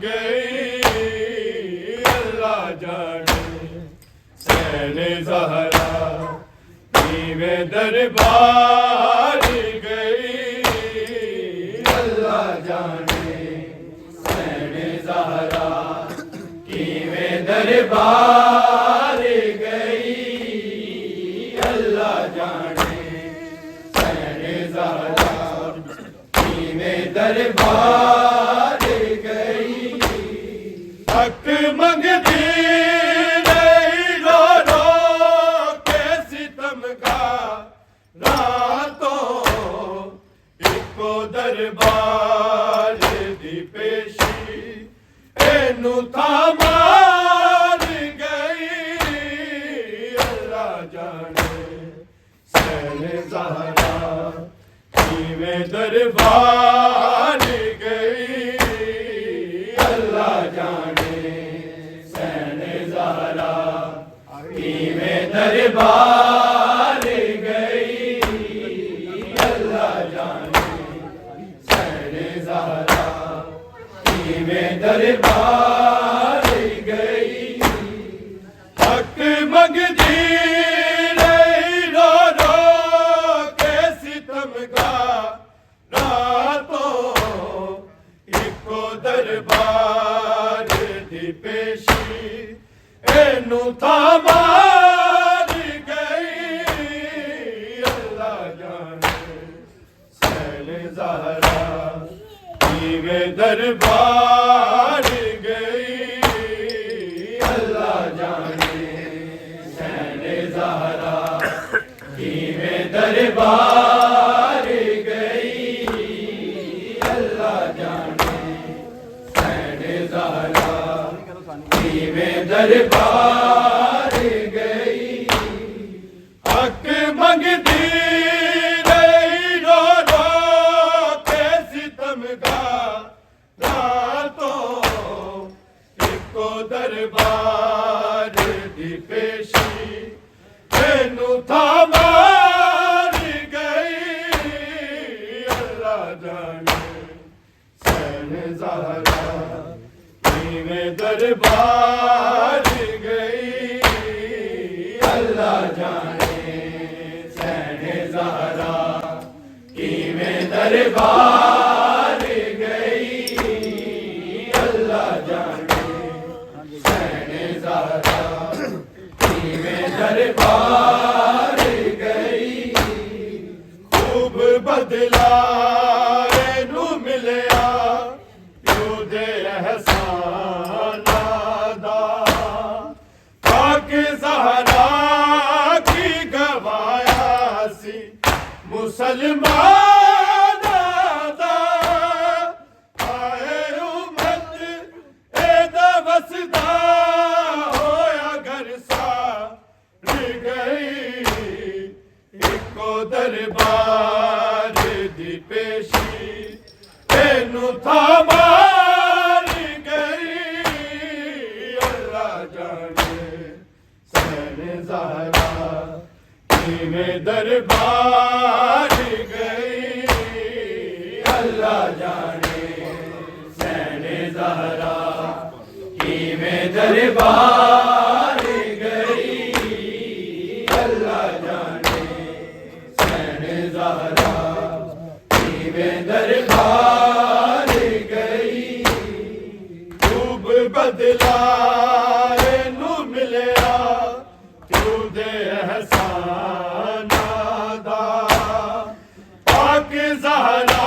गई, अल्लाह जाने सैने ज़हरा नीवे दरबार गई, अल्लाह जाने सैने ज़हरा नीवे दरबार गई, अल्लाह जाने सैने ज़हरा नीवे दरबार गई। हक मंगती रही रो रो के सितम का, रातों इको दरबार दी पेशी एनू था मार गई, अल्लाह जाने सैने ज़हरा नीवे दरबार गई, अल्लाह जाने सैने ज़हरा नीवे दरबार गई, अल्लाह जाने सैने ज़हरा नीवे दरबार गई। हक मंगती रही रो रो के सितम का, रातों इको दरबार दी पेशी एनू था मार गई, अल्लाह जाने सैने ज़हरा नीवे दरबार गई, अल्लाह जाने सैने ज़हरा नीवे दरबार गई, अल्लाह जाने सैने ज़हरा नीवे दरबार गई। हक मंगती रही रो रो के सितम का, रातों इको दरबार दी पेशी एनू था मार गई, अल्लाह जाने सैने ज़हरा नीवे दरबार गई, अल्लाह जाने सैने ज़हरा नीवे दरबार गई, अल्लाह जाने सैने ज़हरा नीवे दरबार गई। खूब बदला एनू मिलया प्यो दे एहसाना दा, पाक ज़हरा की गवाया सी मुसलमान दा, आए उम्मत एदा वसदा होया घर सार गई, इको दरबार दी पेशी एनू था मार गई, अल्लाह जाने सैने ज़हरा नीवे दरबार गई, अल्लाह जाने सैने ज़हरा नीवे दरबार गई, अल्लाह जाने सैने ज़हरा नीवे दरबार गई। खूब बदला एनू मिलया प्यो दे एहसाना दा, पाक ज़हरा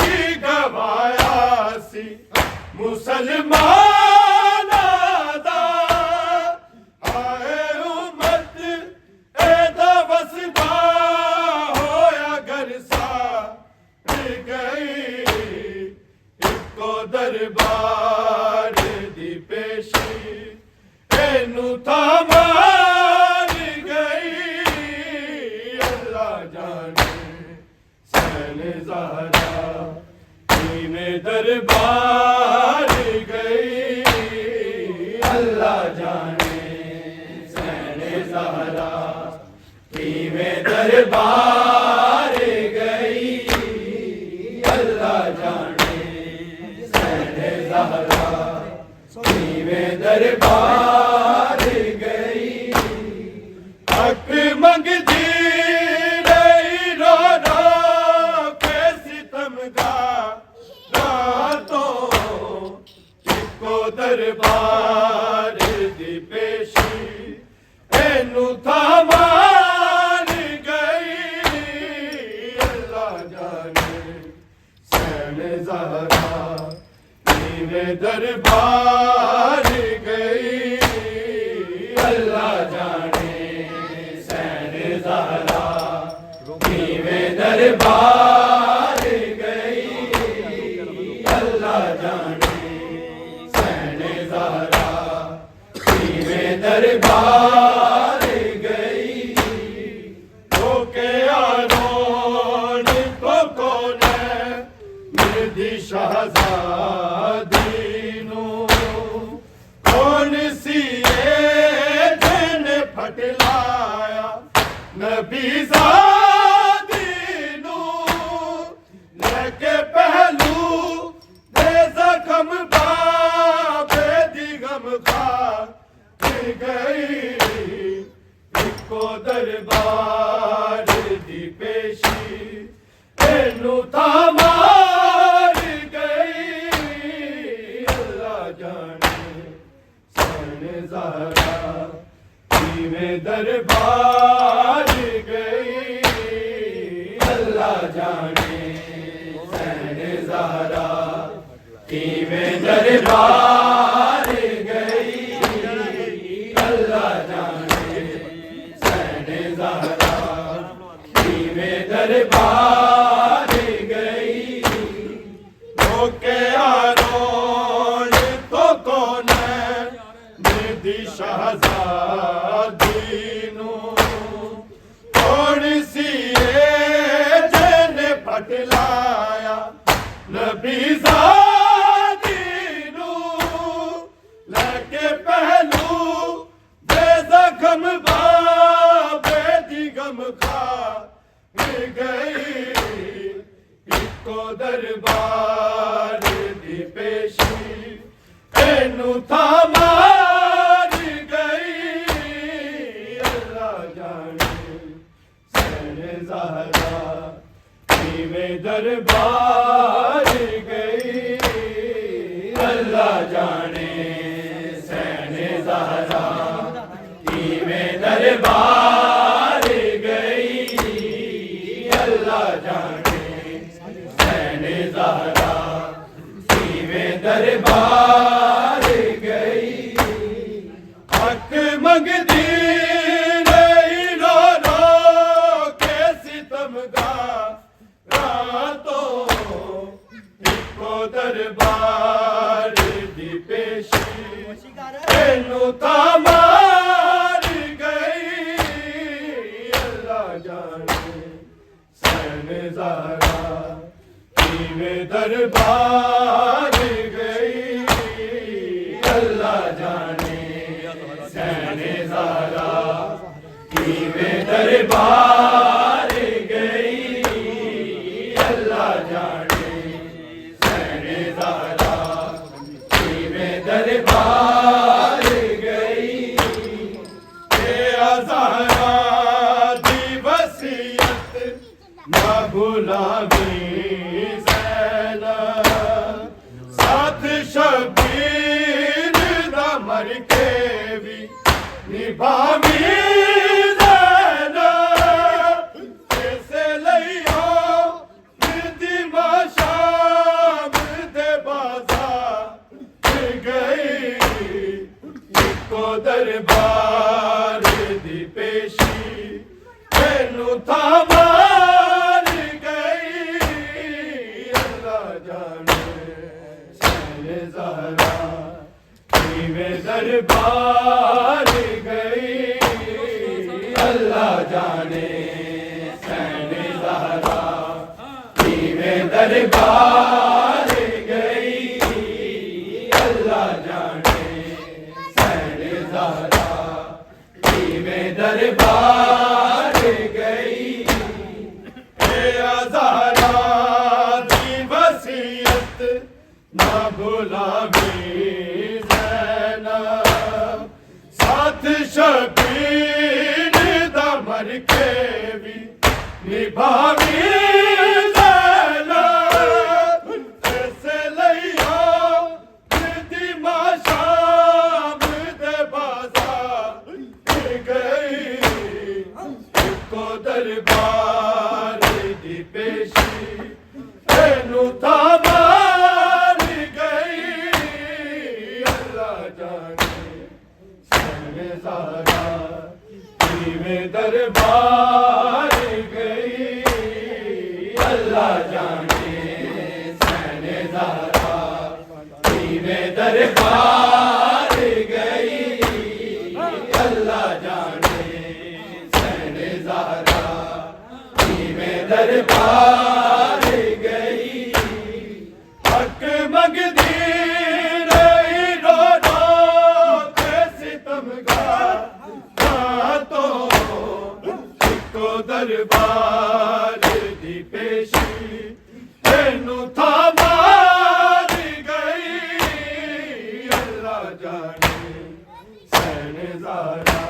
की गवाया सी मुसलमान दा, आए उम्मत एदा वसदा होया घर सार गई, इको दरबार दी पेशी एनू था मार गई, अल्लाह जाने सैने ज़हरा नीवे दरबार गई, अल्लाह जाने सैने ज़हरा नीवे दरबार गई, अल्लाह जाने ज़हरा नीवे दरबार गई हक मंगदी रही रो रो के सितमगार रातों इको दरबार दी पेशी एनू थामार गई अल्लाह जाने सैन ज़हरा नीवे दरबार गई अल्लाह जाने सैन ज़हरा नीवे दरबार गई अल्लाह जाने सैन ज़हरा नीवे दरबार गई के आरोन को कौन मिर्दी शहज़ादी नू कौन सी जन फटलाया नबी ज़ादी नू लेके पहलू दे ज़ख्म बाबे दी गम खा गई इको दरबार दी पेशी एनू थामार गई अल्लाह जाने सैन ज़हरा नीवे दरबार गई अल्लाह जाने सैन ज़हरा नीवे दरबार गई अल्लाह जाने सैन ज़हरा नीवे दरबार गई के आरोन तो कौन मिर्दी शहज़ादी नू कौन सी जन फटलाया नबी ज़ादी नू लेके पहलू दे ज़ख्म बाबे दी गम खा गई इको दरबार दी पेशी एनू थामार गई अल्लाह जाने सैन ज़हरा नीवे दरबार गई अल्लाह जाने सैन ज़हरा नीवे दरबार गई अल्लाह जाने सैन ज़हरा नीवे दरबार गई हक मंगदी रही रो रो के सितमगार रातों इको दरबार दी पेशी एनू थामार गई अल्लाह जाने सैन ज़हरा नीवे दरबार गई अल्लाह जाने सैन ज़हरा नीवे दरबार गई अल्लाह जाने सैन ज़हरा नीवे दरबार गई ज़हरा दी वसीयत ना भुलावी साथ शबीर दा मर के भी निभावी कैसे लइयो मिर्दी मां शाम दे बाजार गई इको दरबार दी पेशी एनू थामार गई अल्लाह जाने सैन ज़हरा नीवे दरबार गई अल्लाह जाने सैन ज़हरा नीवे दरबार गई अल्लाह जाने सैन ज़हरा नीवे दरबार गई ज़हरा दी वसीयत ना भुलावी ज़ैनब साथ शबीर दा मर के भी निभावी ज़ैनब ऐसे लइया दी मां शाम दे बाज़ार गई को दरबार दी पेशी तेनू था मार गई अल्लाह जाने सहनज़ारा में दरबार गई अल्लाह जाने सहनज़ारा में दरबार गई अल्लाह जाने सहनज़ारा में दरबार गई हक मंगदी रही रो रो के सितमगार तो को दरबार दी पेशी तेनू था मार गई अल्लाह जाने सहनज़ारा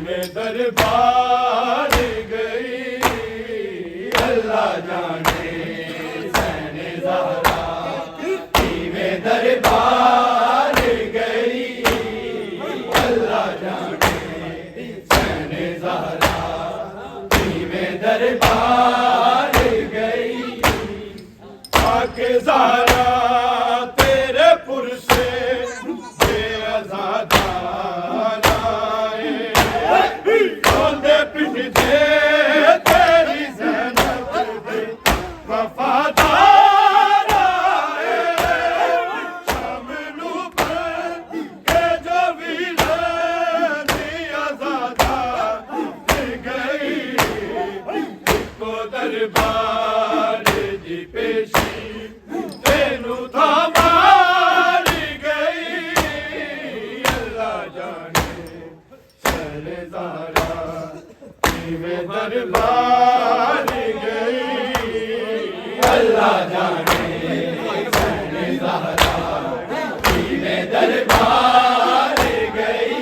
में दरबार गई अल्लाह जाने सहनज़ारा में दरबार गई अल्लाह जाने सहनज़ारा में दरबार गई पाकिज़ारा तेरे पुरसे बेअज़ादार आए रोंदे पिटदे तेरी ज़ैनब दे वफ़ादार आए शाम नू के जो वीरान दी आज़ादार गई को दरबार दी पेशी तेनू था मार गई अल्लाह जाने सहनज़ारा में दरबार गई अल्लाह जाने सहनज़ारा में दरबार गई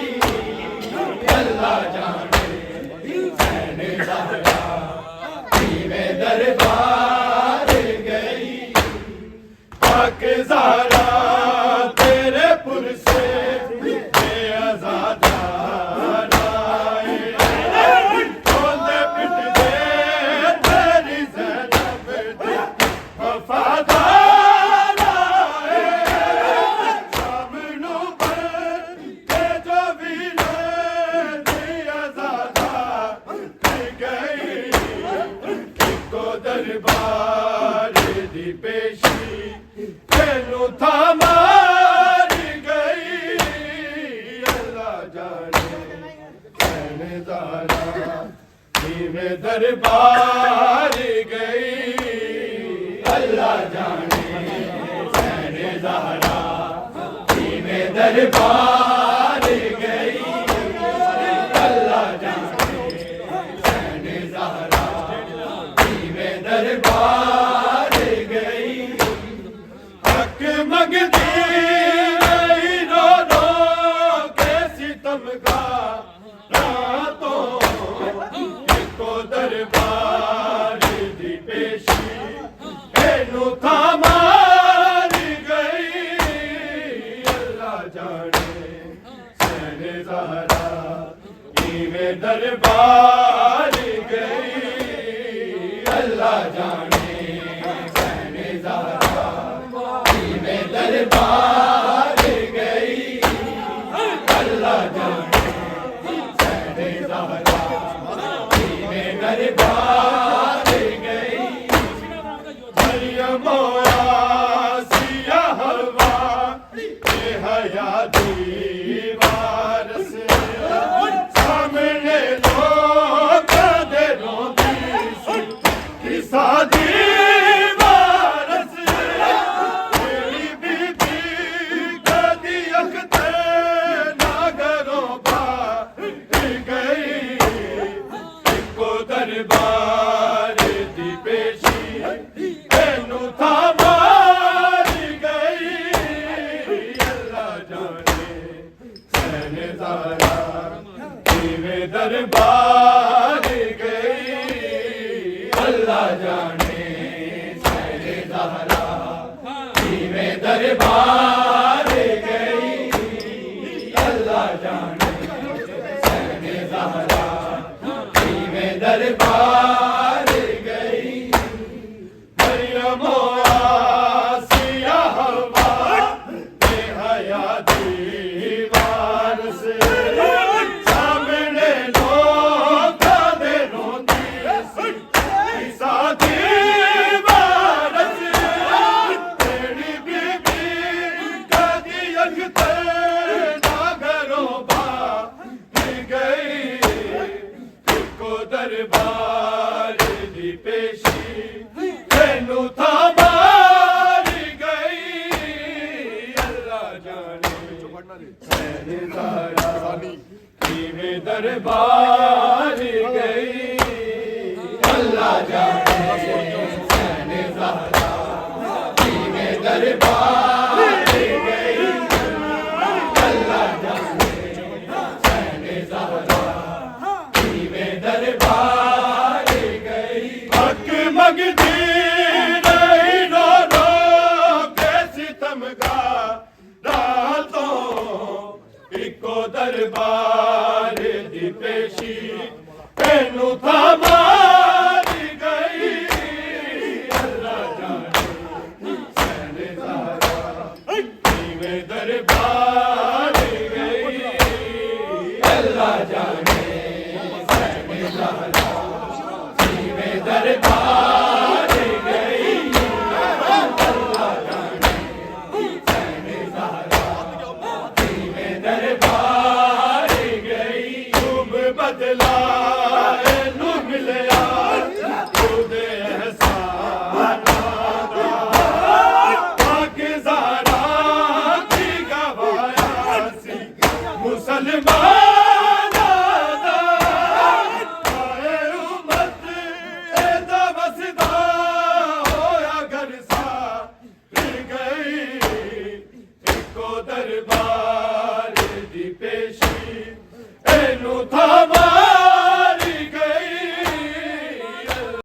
अल्लाह जाने सहनज़ारा में दरबार गई पाकिज़ारा तेरे पुरसे बेअज़ादार आए रोंदे पिटदे तेरी ज़ैनब दे वफ़ादार आए शाम नू के जो वीरान दी आज़ादार गई को दरबार दी पेशी तेनू था मार गई अल्लाह जाने सहनज़ारा में दरबार गई अल्लाह जाने सहनज़ारा में दरबार गई अल्लाह जाने सहनज़ारा में दरबार गई हक मंगदी रही रो रो के सितमगार रातों को दरबार दी पेशी तेनू था मार गई अल्लाह जाने सहनज़ारा में दरबार गई अल्लाह जाने सहनज़ारा में दरबार गई अल्लाह जाने सहनज़ारा में दरबार गई मरियम आसिया हवा के हया दीवार से सामने लोग दे रोंदी सी किसा दीवार से तेरी बीबी दरबार गई अल्लाह जाने सहने ज़हरा किवें दरबार गई मरियम आसिया हवा बेहया दीवार से सामने लोग दे रोती ईसा दीवार से तेरी बीबी कदी अखते ना घरों बाहर गई को दरबार दी पेशी तेनू था मार गई अल्लाह जाने सहने ज़हरा किवें दरबार गई अल्लाह जाने सहने ज़हरा किवें दरबार गई अल्लाह जाने सहने ज़हरा किवें दरबार गई हक मंगदी रही रो रो के सितमगा रातों इको दरबार दी पेशी तेनू था मार गई अल्लाह जाने सहने ज़हरा किवें दरबार गई अल्लाह जाने सहने ज़हरा किवें दरबार गई अल्लाह जाने सहने ज़हरा किवें दरबार गई तुम बदला नू मिलया खुद एहसाना पाकिज़ारा की गवाया सी मुसलमान आए उम्मत एदा वसदा होया घर सा गई इको दरबार दी पेशी एनू था